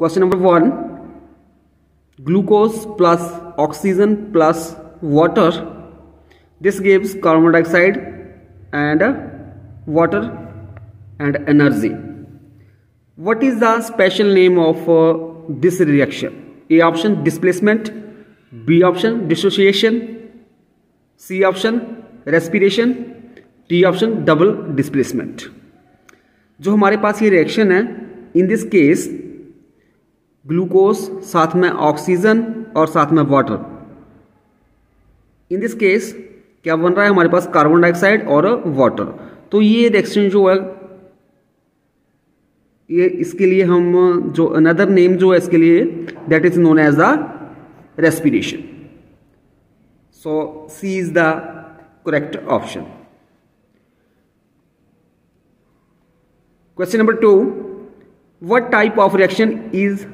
Question number 1, glucose plus oxygen plus water, this gives carbon dioxide and water and energy. What is the special name of this reaction? A option displacement, B option dissociation, C option respiration, D option double displacement. जो हमारे पास ये reaction है, in this case glucose साथ में oxygen और साथ में वाटर, इन दिस केस क्या बन रहा है हमारे पास कार्बन डाइऑक्साइड और वाटर। तो ये रिएक्शन जो है ये इसके लिए हम जो अनदर नेम जो है इसके लिए that is known as the respiration. So C is the correct option. Question number 2, what type of reaction is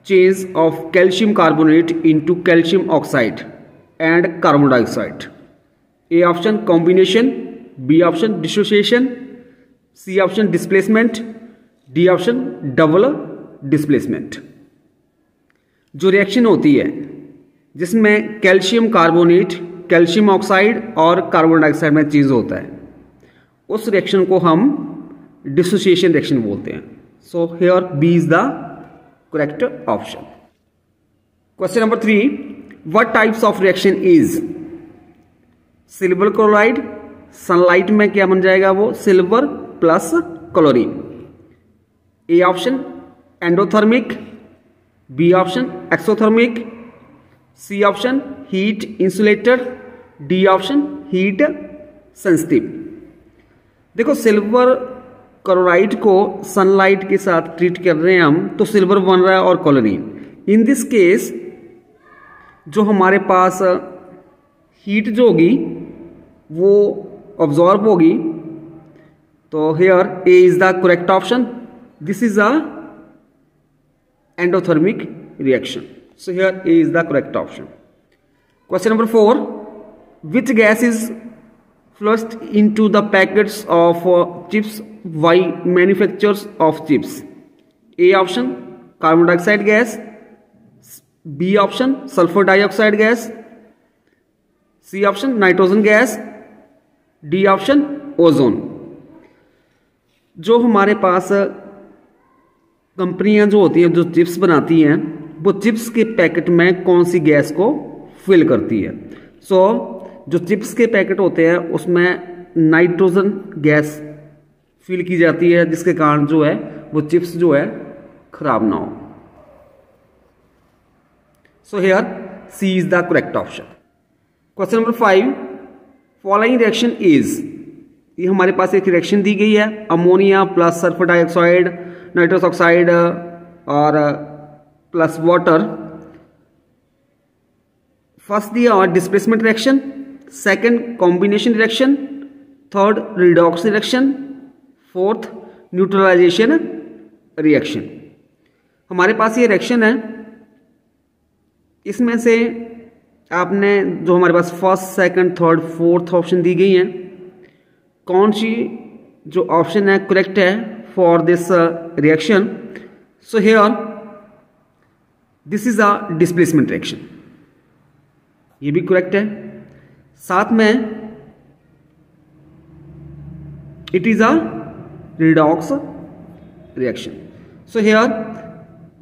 change of calcium carbonate into calcium oxide and carbon dioxide? A option combination, B option dissociation, C option displacement, D option double displacement. जो reaction होती है जिसमें calcium carbonate, calcium oxide और carbon dioxide में change होता है, उस reaction को हम डिसोसिएशन रिएक्शन बोलते हैं। So here B is the correct option. Question number 3, what types of reaction is silver chloride, sunlight में क्या बन जाएगा वो silver plus chlorine. A option endothermic, B option exothermic, C option heat insulated, D option heat sensitive. देखो silver chloride को sunlight के साथ treat कर रहे हैं हम, तो सिल्वर बन रहा है और क्लोरीन। इन दिस केस जो हमारे पास हीट जो होगी वो ऑब्जॉर्ब होगी, तो here A is the correct option. This is a endothermic reaction. So here A is the correct option. Question number 4, which gas is flushed into the packets of chips by manufacturers of chips? A option carbon dioxide gas, B option sulfur dioxide gas, C option nitrogen gas, D option ozone. जो हमारे पास कंपनियां जो होती हैं जो chips बनाती हैं, वो चिप्स के पैकेट में कौन सी गैस को फिल करती है? सो जो चिप्स के पैकेट होते हैं उसमें नाइट्रोजन गैस फिल की जाती है, जिसके कारण जो है वो चिप्स जो है खराब ना हो। So here C is the correct option. Question number 5, following reaction is, ये हमारे पास एक रिएक्शन दी गई है, ammonia plus sulphur dioxide, nitrous oxide और प्लस वाटर। फर्स्ट दिया displacement reaction, second combination reaction, third redox reaction, fourth neutralisation reaction. हमारे पास ये रिएक्शन है, इसमें से आपने जो हमारे पास first second third fourth option दी गई हैं, कौन सी जो ऑप्शन है करेक्ट है for this reaction? So here this is a displacement reaction, ये भी करेक्ट है। साथ में it is a redox reaction. So here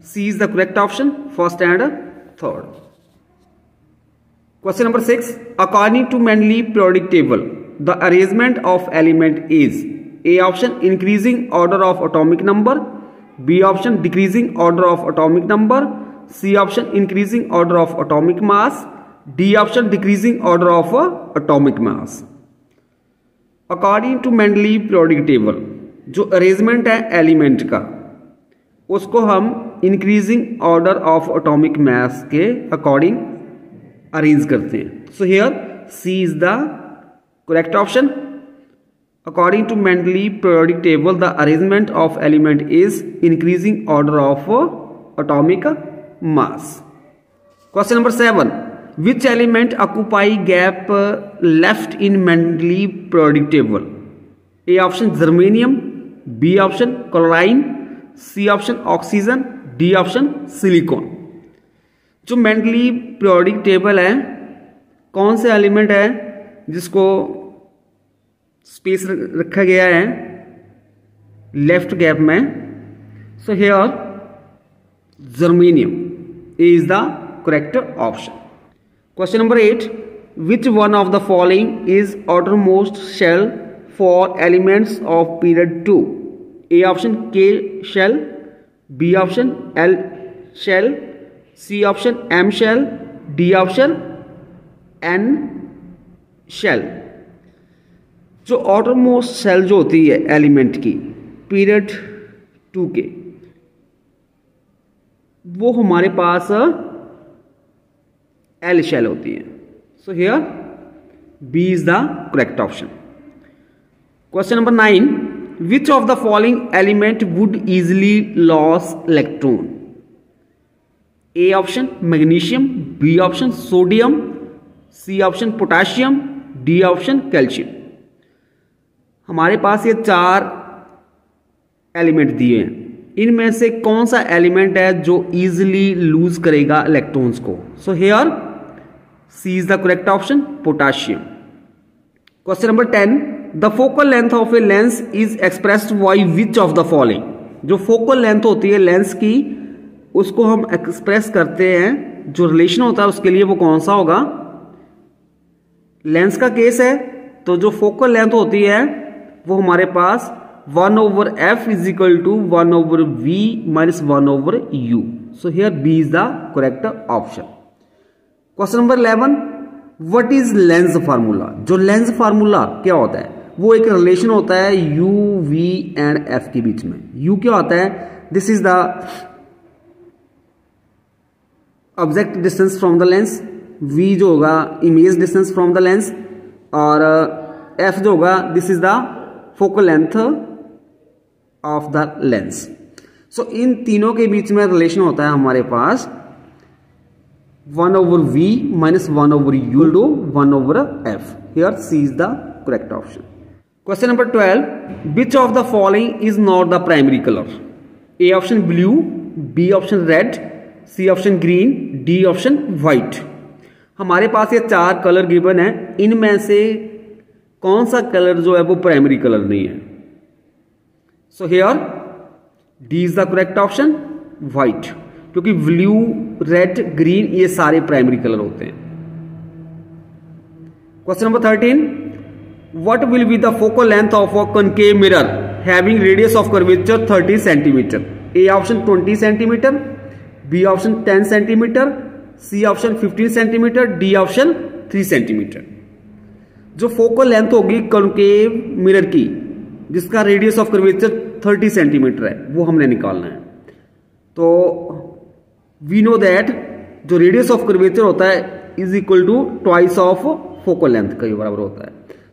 C is the correct option, first and third. Question number 6, according to Mendeleev periodic table the arrangement of element is, A option increasing order of atomic number, B option decreasing order of atomic number, C option increasing order of atomic mass, D option decreasing order of atomic mass. According to Mendeleev periodic table जो arrangement है element का, उसको हम increasing order of atomic mass के according arrange करते हैं। So here C is the correct option. According to Mendeleev periodic table the arrangement of element is increasing order of atomic mass. Question number 7, which element occupy gap left in Mendeleev periodic table? A option germanium, B option chlorine, C option oxygen, D option silicon. जो mentally periodic table है, कौन से element है जिसको space रखा गया है left gap में? So here germanium is the correct option. Question number 8, which one of the following is outermost shell for elements of period 2? A option K shell, B option L shell, C option M shell, D option N shell. जो outermost shell जो होती है element की period 2 के, वो हमारे पास L shell होती है। सो here B is the correct option. Question number 9, which of the following element would easily loss electron? A option magnesium, B option sodium, C option potassium, D option calcium. हमारे पास ये 4 element दिए हैं, इनमें से कौन सा एलिमेंट है जो इजिली लूज करेगा इलेक्ट्रॉन्स को? So here C is the correct option, potassium. Question number 10, the focal length of a lens is expressed by which of the following? जो फोकल लेंथ होती है लेंस की, उसको हम एक्सप्रेस करते हैं, जो रिलेशन होता है उसके लिए वो कौन सा होगा? लेंस का केस है तो जो फोकल लेंथ होती है वो हमारे पास 1/f is equal to 1/v minus 1/u। So here B is the correct option. Question number 11, what is lens formula? जो लेंस फार्मूला क्या होता है? वो एक रिलेशन होता है u, v एंड f के बीच में। u क्या होता है? This is the object distance from the lens, v जो होगा image distance from the lens, और f जो होगा this is the focal length of the lens. So इन तीनों के बीच में रिलेशन होता है हमारे पास 1/v minus 1/u to 1/f। Here C is the correct option. Question number 12, which of the following is not the primary colour? A option blue, B option red, C option green, D option white. हमारे पास ये 4 colour given है, इनमें से कौन सा colour जो है वो प्राइमरी कलर नहीं है? सो here D is the correct option, white, क्योंकि ब्लू, रेड, ग्रीन ये सारे प्राइमरी कलर होते हैं। Question number 13, what will be the focal length of a concave mirror having radius of curvature 30 centimetre? A option 20 centimetre, B option 10 centimetre, C option 15 centimetre, D option 3 centimetre. जो focal length होगी concave mirror की जिसका radius of curvature 30 centimetre है, वो हमने निकालना है। तो वी नो दैट जो रेडियस ऑफ कर्वेचर होता है is equal to twice of focal length के बराबर होता है।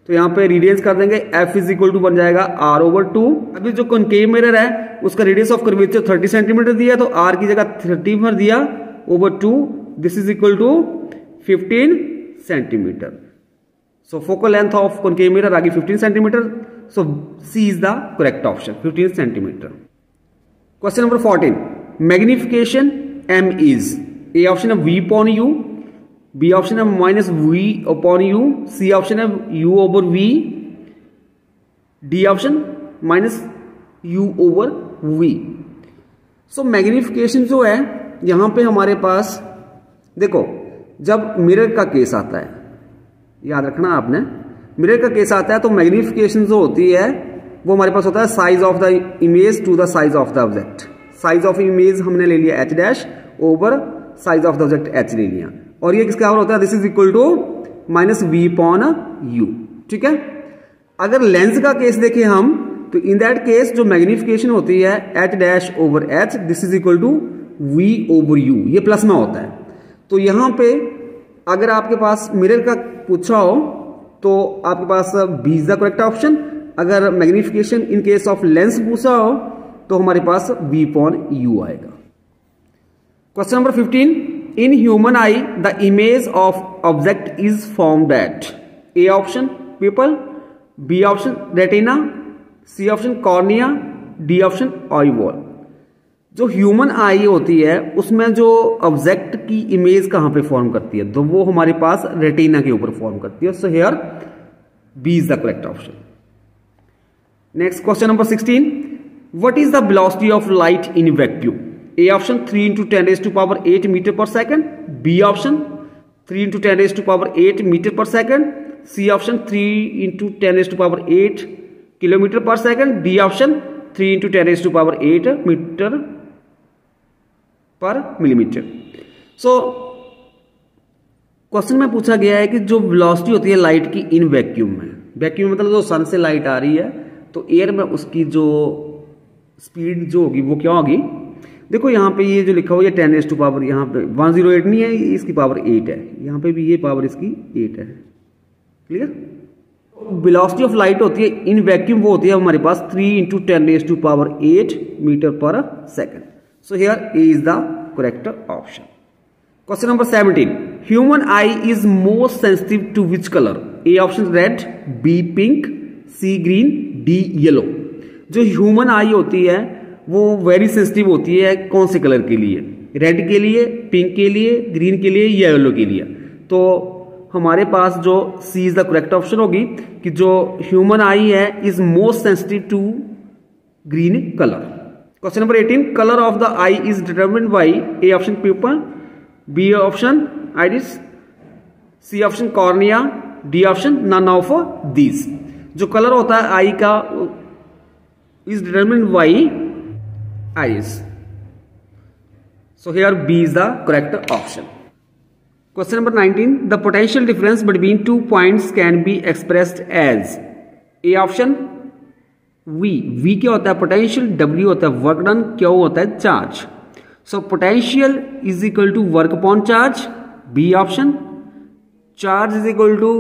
तो यहाँ पे रेडियंस कर देंगे, f इज इक्वल टू बन जाएगा r/2। अभी जो कॉनकेव मिरर है उसका रेडियस ऑफ कर्वेचर 30 सेंटीमीटर दिया, तो r की जगह 30 भर दिया over 2, this is equal to 15 centimetre. So focal length of concave mirror आ गई 15 centimetre. So C is the correct option, 15 centimetre. Question number 14, magnification m is? A option है v upon u, B option है minus v upon u, C option है u over v, D option minus u over v। So magnification जो है यहां पे हमारे पास देखो, जब मिरर का केस आता है, याद रखना आपने, मिरर का केस आता है तो मैग्निफिकेशन जो होती है वो हमारे पास होता है size of the image to the size of the object. Size of image हमने ले लिया h dash over size of the object h ले लिया, और ये किसके बराबर होता है? This is equal to minus v upon u। ठीक है। अगर लेंस का केस देखें हम, तो इन दैट केस जो मैग्निफिकेशन होती है h dash over h, this is equal to v over u, ये प्लस में होता है। तो यहां पे अगर आपके पास मिरर का पूछा हो तो आपके पास B is the correct option. अगर magnification in case of lens पूछा हो तो हमारे पास v अपॉन u आएगा। Question number 15, in human eye the image of object is formed at? A option pupil, B option retina, C option cornea, D option eye wall. जो human eye होती है उसमें जो ऑब्जेक्ट की image कहां पे form करती है, तो वो हमारे पास रेटिना के ऊपर फॉर्म करती है। सो here B is the correct option. Next question number 16, what is the velocity of light in vacuum? A option 3 × 10⁸ metre per second, B option 3 × 10⁸ metre per second, C option 3 × 10⁸ kilometre per second, D option 3 × 10⁸ metre per millimetre. So question में पूछा गया है कि जो velocity होती है light की in vacuum में, वैक्यूम मतलब जो सन से लाइट आ रही है तो एयर में उसकी जो स्पीड जो होगी वो क्या होगी। देखो यहाँ पे ये जो लिखा हुआ है 10⁻, यहाँ पे 108 नहीं है, इसकी पावर 8 है, यहाँ पे भी ये पावर इसकी 8 है। क्लियर? वेलोसिटी ऑफ लाइट होती है इन वैक्यूम, वो होती है हमारे पास 3 × 10⁸ metre per second. So here A is the correct option. Question number 17, human eye is most sensitive to which colour? A option red, B pink, C green, D yellow. जो human eye होती है वो very sensitive होती है कौन से colour के लिए? रेड के लिए, पिंक के लिए, ग्रीन के लिए, येलो के लिए। तो हमारे पास जो C is the correct option होगी कि जो ह्यूमन आई है is most sensitive to green colour. Question number 18, colour of the eye is determined by A option pupil, B option iris, C option cornea, D option none of these. जो colour होता है eye का is determined by iris. So here B is the correct option. Question number 19, the potential difference between 2 points can be expressed as A option V क्या होता है potential, W होता है work done, Q होता है charge. So potential is equal to work upon charge, B option. Charge is equal to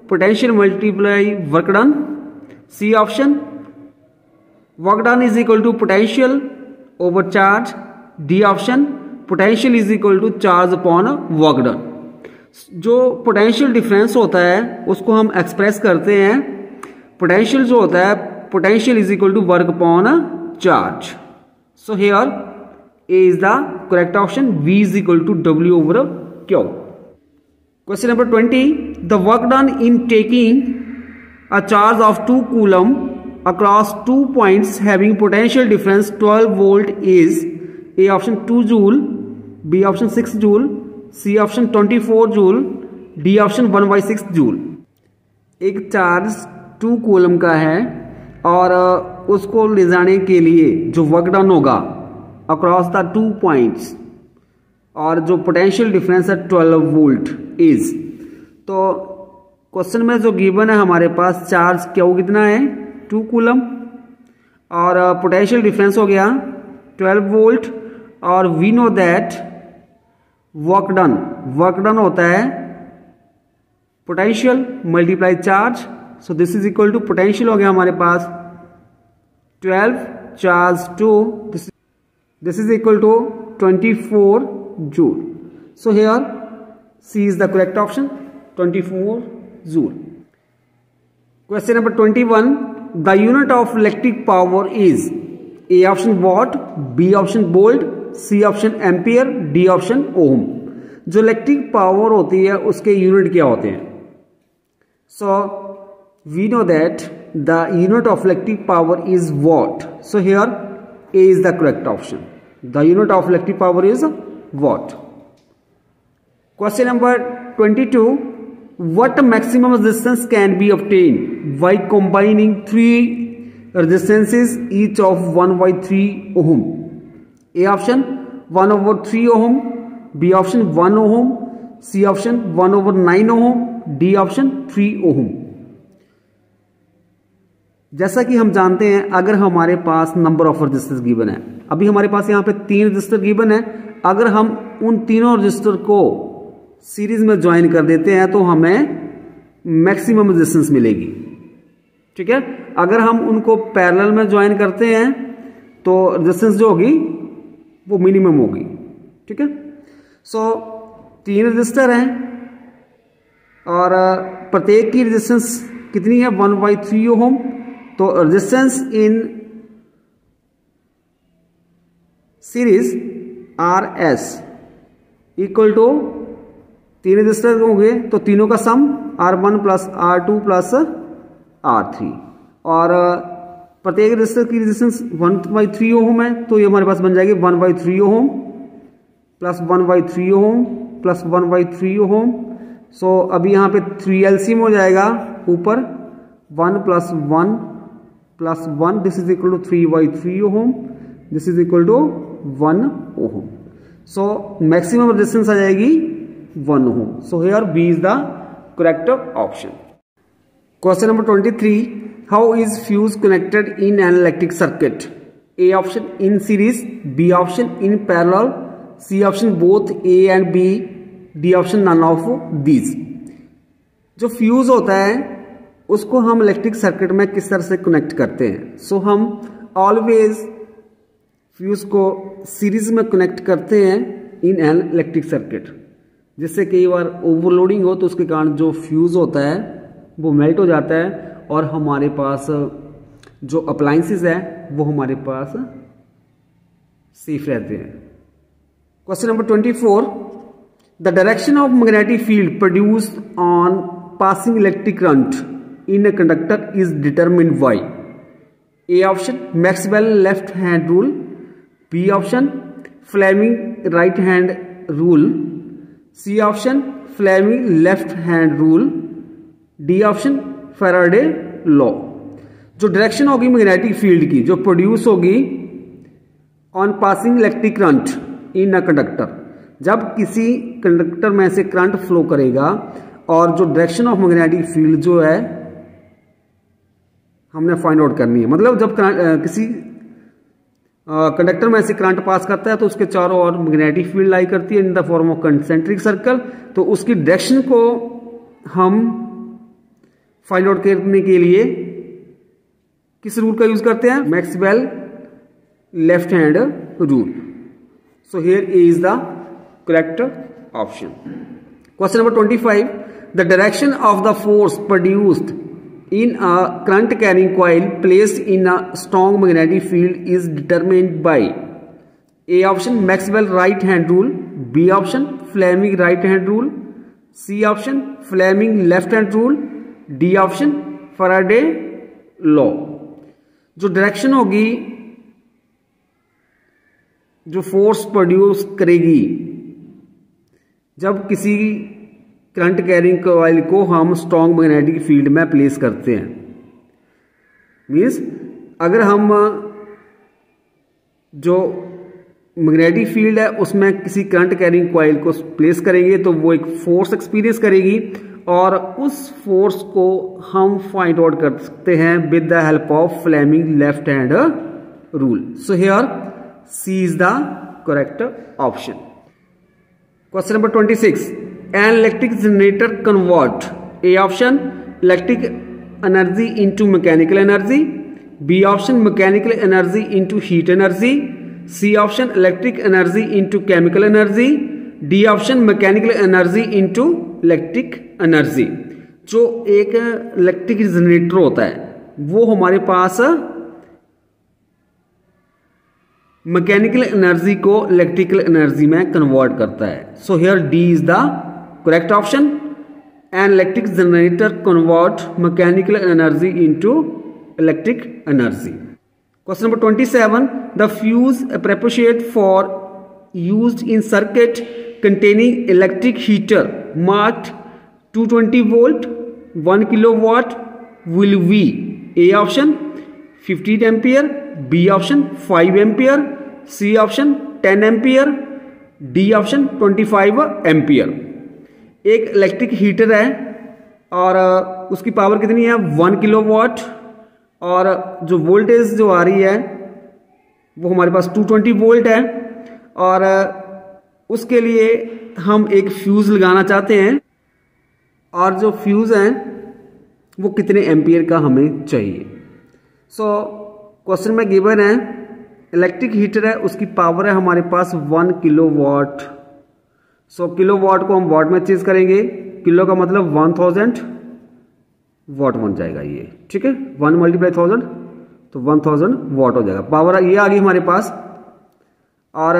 potential multiply work done, C option. Work done is equal to potential over charge, D option. Potential is equal to charge upon work done. जो potential difference होता है उसको हम express करते हैं, potential जो होता है potential is equal to work upon charge. So here A is the correct option, V is equal to W over Q। Question number 20, the work done in taking a charge of 2 coulomb across 2 points having potential difference 12 volt is A option 2 joule, B option 6 joule, C option 24 joule, D option 1/6 joule. एक charge 2 coulomb का है और उसको ले जाने के लिए जो वर्क डन होगा अक्रॉस द 2 पॉइंट्स और जो पोटेंशियल डिफरेंस है 12 वोल्ट इज। तो क्वेश्चन में जो गिवन है हमारे पास चार्ज क्या कितना है 2 कूलम और पोटेंशियल डिफरेंस हो गया 12 वोल्ट और we know that work done होता है potential multiply charge. So this is equal to potential हो गया हमारे पास 12 charge 2, this is equal to 24 joule. So here C is the correct option, 24 joule. Question number 21, the unit of electric power is A option watt, B option volt, C option ampere, D option ohm. जो electric power होती है उसके unit क्या होते हैं? So we know that the unit of electric power is watt. So here A is the correct option, the unit of electric power is watt. Question number 22, what maximum resistance can be obtained by combining 3 resistances each of 1/3 ohm? A option 1/3 ohm, B option 1 ohm, C option 1/9 ohm, D option 3 ohm। जैसा कि हम जानते हैं अगर हमारे पास number of registers given है, अभी हमारे पास यहाँ पे 3 रजिस्टर गिवन है, अगर हम उन तीनों रजिस्टर को सीरीज में ज्वाइन कर देते हैं तो हमें मैक्सिमम रेजिस्टेंस मिलेगी। ठीक है, अगर हम उनको पैरेलल में ज्वाइन करते हैं तो रेजिस्टेंस जो होगी वो मिनिमम होगी। ठीक है, सो 3 रजिस्टर हैं और प्रत्येक की रेजिस्टेंस कितनी है 1/3 ओम। तो resistance in series R s equal to 3 resistor होंगे तो तीनों का सम R1 plus R2 plus R3 और प्रत्येक रजिस्टर की रेजिस्टेंस 1/3 ओम है तो ये हमारे पास बन जाएगी 1/3 ओम प्लस 1/3 ओम प्लस 1/3 ओम। सो अभी यहाँ पे 3 एलसीएम हो जाएगा ऊपर 1 plus 1 plus 1 this is equal to 3/3 ohm this is equal to 1 ohm. So maximum resistance आ जाएगी 1 ohm. So here B is the correct option. Question number 23, how is fuse connected in an electric circuit? A option in series, B option in parallel, C option both A and B, D option none of these. जो fuse होता है उसको हम electric circuit में किस तरह से connect करते हैं? सो हम ऑलवेज फ्यूज को सीरीज में कनेक्ट करते हैं इन एन इलेक्ट्रिक सर्किट, जिससे कई बार ओवरलोडिंग हो तो उसके कारण जो फ्यूज होता है वो मेल्ट हो जाता है और हमारे पास जो अप्लायंसेस है वो हमारे पास सेफ रहते हैं। Question number 24, the direction of magnetic field produced on passing electric current in a conductor is determined by A option Maxwell left hand rule, B option Fleming right hand rule, C option Fleming left hand rule, D option Faraday law। जो direction होगी magnetic field की जो produce होगी on passing electric current in a conductor, जब किसी conductor में से current flow करेगा और जो डायरेक्शन ऑफ मैग्नेटिक फील्ड जो है हमने फाइंड आउट करनी है। मतलब जब किसी कंडक्टर में से करंट पास करता है तो उसके चारों ओर मैग्नेटिक फील्ड लाई करती है in the form of concentric circle, तो उसकी डायरेक्शन को हम फाइंड आउट करने के लिए किस रूल का यूज करते हैं? Maxwell left hand rule. So here A is the correct option. Question number 25, the direction of the force produced in a current carrying coil placed in a strong magnetic field is determined by A option Maxwell right hand rule, B option Fleming right hand rule, C option Fleming left hand rule, D option Faraday law। जो direction होगी जो force produce करेगी जब किसी current carrying coil को हम strong magnetic field में place करते हैं, मीन्स अगर हम जो मैग्नेटिक फील्ड है उसमें किसी करंट कैरिंग कॉइल को प्लेस करेंगे तो वो एक फोर्स एक्सपीरियंस करेगी और उस फोर्स को हम फाइंड आउट कर सकते हैं with the help of Fleming left hand rule. So here C is the correct option. Question number 26, an electric generator convert A option electric energy into mechanical energy, B option mechanical energy into heat energy, C option electric energy into chemical energy, D option mechanical energy into electric energy। जो एक electric generator होता है वो हमारे पास mechanical energy को electrical energy में convert करता है। सो here D is the correct option, an electric generator convert mechanical energy into electric energy। Question number 27, the fuse appropriate for used in circuit containing electric heater marked 220 volt 1 kilowatt will be A option 15 ampere, B option 5 ampere, C option 10 ampere, D option 25 ampere। एक electric heater है और उसकी power कितनी है 1 kilowatt और जो voltage जो आ रही है वो हमारे पास 220 वोल्ट है और उसके लिए हम एक फ्यूज लगाना चाहते हैं और जो फ्यूज है वो कितने एम्पियर का हमें चाहिए। सो क्वेश्चन में गिवन है इलेक्ट्रिक हीटर है उसकी पावर है हमारे पास 1 किलोवाट। सो किलोवाट को हम वाट में चेंज करेंगे, किलो का मतलब 1000 वाट बन जाएगा ये, ठीक है। 1 × 1000 तो 1000 वाट हो जाएगा। पावर ये आ गई हमारे पास और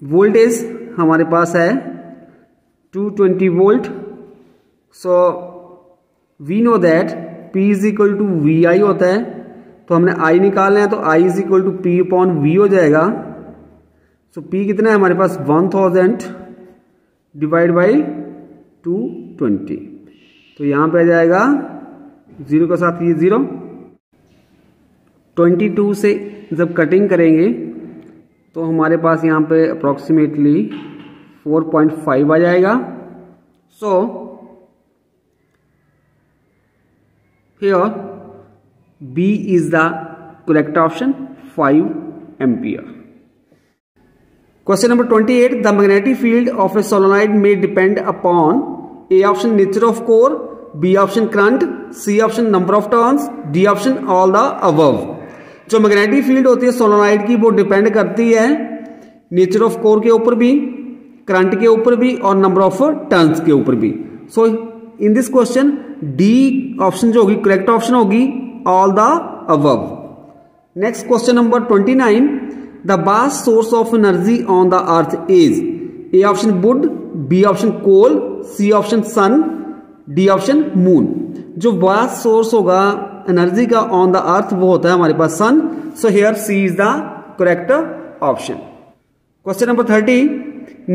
वोल्टेज हमारे पास है 220 volt. So we know that P is equal to V I होता है, तो हमने I निकालना है, तो I is equal to P upon V हो जाएगा। सो P कितना है हमारे पास 1000 डिवाइड बाई 220, तो यहां पे आ जाएगा 0 के साथ ये 0। 22 से जब कटिंग करेंगे तो हमारे पास यहाँ पे अप्रोक्सीमेटली 4.5 आ जाएगा। So here B is the correct option, 5 ampere. Question number 28. The magnetic field of a solenoid may depend upon A option nature of core, B option current, C option number of turns, D option all the above. जो magnetic field होती है solenoid की वो depend करती है nature of core के ऊपर भी, करंट के ऊपर भी और नंबर ऑफ टर्न्स के ऊपर भी। So in this question D option जो होगी करेक्ट ऑप्शन होगी, all the above. Next question number 29. The vast source of energy on the earth is A option wood, B option coal, C option sun, D option moon. जो vast source होगा energy का on the earth वो होता है हमारे पास sun. So here C is the correct option. Question number 30.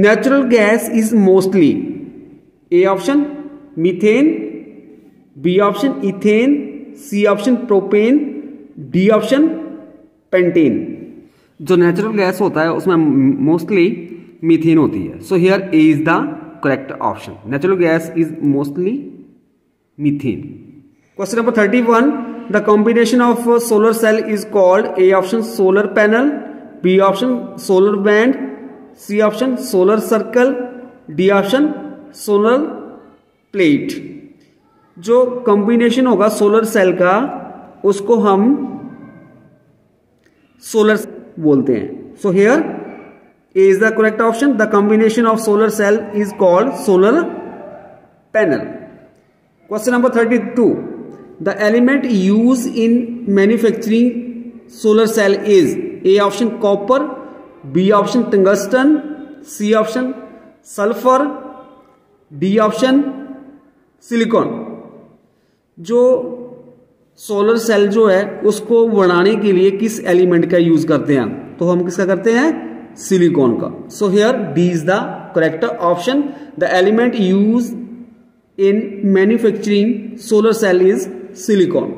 Natural gas is mostly A option methane, B option ethane, C option propane, D option pentane. जो natural gas होता है उसमें mostly methane होती है। सो हियर A is the correct option, natural gas is mostly methane. Question number 31. The combination of solar cell is called A option solar panel, B option solar band, C option solar circle, D option solar plate. जो combination होगा solar cell का उसको हम solar बोलते हैं। So here A is the correct option, the combination of solar cell is called solar panel. Question number 32. The element use in manufacturing solar cell is A option copper, B option tungsten, C option sulphur, D option silicon. जो solar cell जो है उसको बनाने के लिए किस element का use करते हैं, तो हम किसका करते हैं, सिलिकॉन का। So here D is the correct option, the element use in manufacturing solar cell is silicon.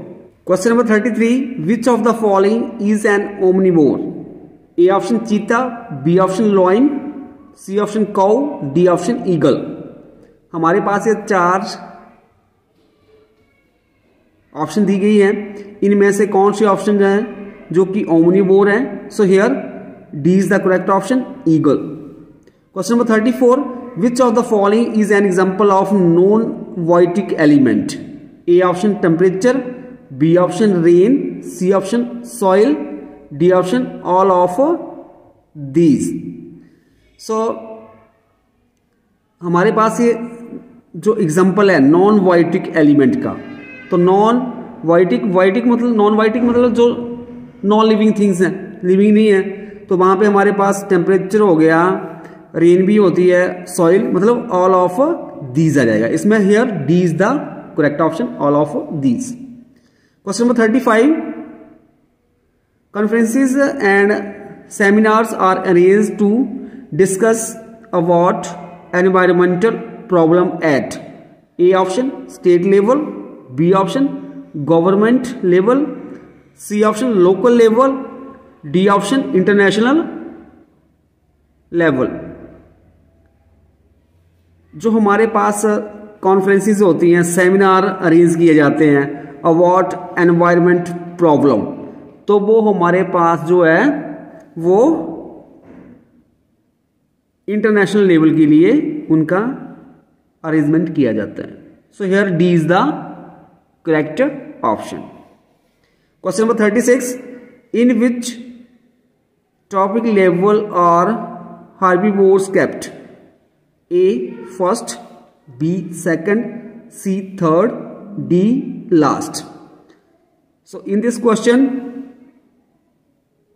Question number 33. Which of the following is an omnivore? A option cheetah, B option lion, C option cow, D option eagle. हमारे पास ये 4 option दी गई है, इनमें से कौन से ऑप्शन है जो कि ओमनिवोर है? सो here D is the correct option, eagle. Question number 34. Which of the following is an example of non biotic element? A option temperature, B option rain, C option soil, D option all of these. सो हमारे पास ये जो example है non biotic element का, तो non biotic मतलब non biotic मतलब जो नॉन लिविंग थिंग्स हैं, लिविंग नहीं है, तो वहां पे हमारे पास टेम्परेचर हो गया, रेन भी होती है, सॉइल, मतलब ऑल ऑफ दीज आ जाएगा इसमें। Here D is the correct option, all of these. Question number 35. Conferences and seminars are arranged to discuss about environmental problem at A option state level, B option government level, C option local level, D option international level. जो हमारे पास conferences होती हैं, seminar arrange किए जाते हैं about environment problem, तो वो हमारे पास जो है वो इंटरनेशनल लेवल के लिए उनका अरेंजमेंट किया जाता है। सो here D is the correct option. Question number 36. In which topic level are herbivores kept? A first, B second, C third, D last. So in this question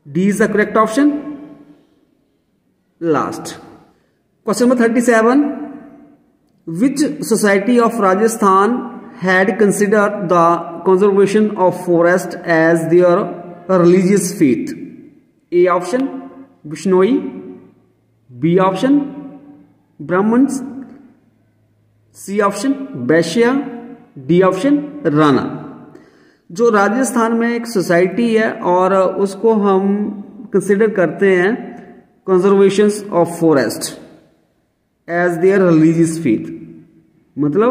D is the correct option, last. Question number 37. Which society of Rajasthan had considered the conservation of forest as their religious faith? A option Bishnoi, B option Brahmins, C option Vysya, D option Rana. जो राजस्थान में एक society है और उसको हम consider करते हैं conservation of forest as their religious faith, मतलब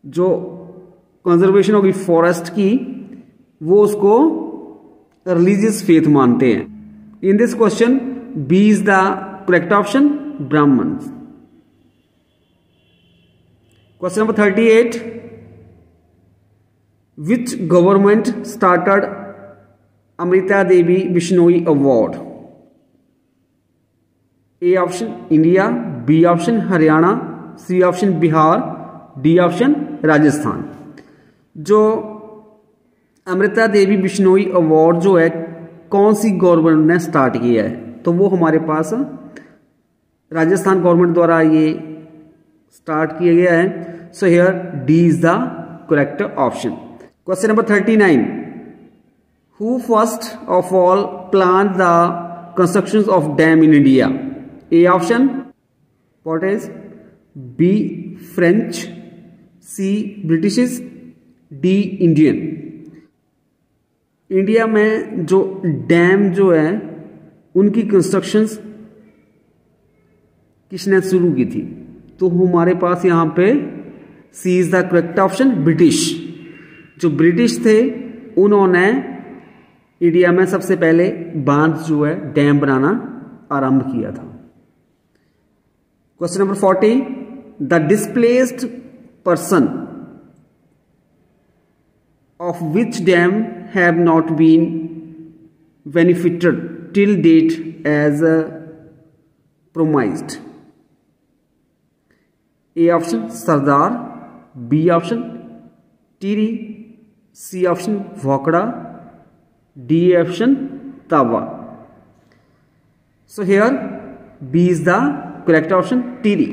जो कंजर्वेशन होगी फॉरेस्ट की वो उसको रिलीजियस फेथ मानते हैं. In this question B is the correct option, Brahmin. Question number 38. Which government started Amrita Devi Bishnoi Award? A option India, B option Haryana, C option Bihar, D option Rajasthan. जो Amrita Devi Bishnoi award जो है कौन सी government ने start किया है, तो वो हमारे पास राजस्थान गवर्नमेंट द्वारा ये स्टार्ट किया गया है. सो here D is the correct option. Question number 39. Who first of all planned the constructions of dam in India? A option Portuguese, B French, C Britishes, D Indian. India में जो dam जो है उनकी constructions किसने शुरू की थी, तो हमारे पास यहाँ पे C is the correct option, British. जो ब्रिटिश थे उन्होंने इंडिया में सबसे पहले बांध जो है डैम बनाना आरंभ किया था. Question number 40. The displaced person of which dam have not been benefited till date as promised. A option Sardar, B option Tehri, C option Wakra, D option Tawa. So here B is the correct option, teary.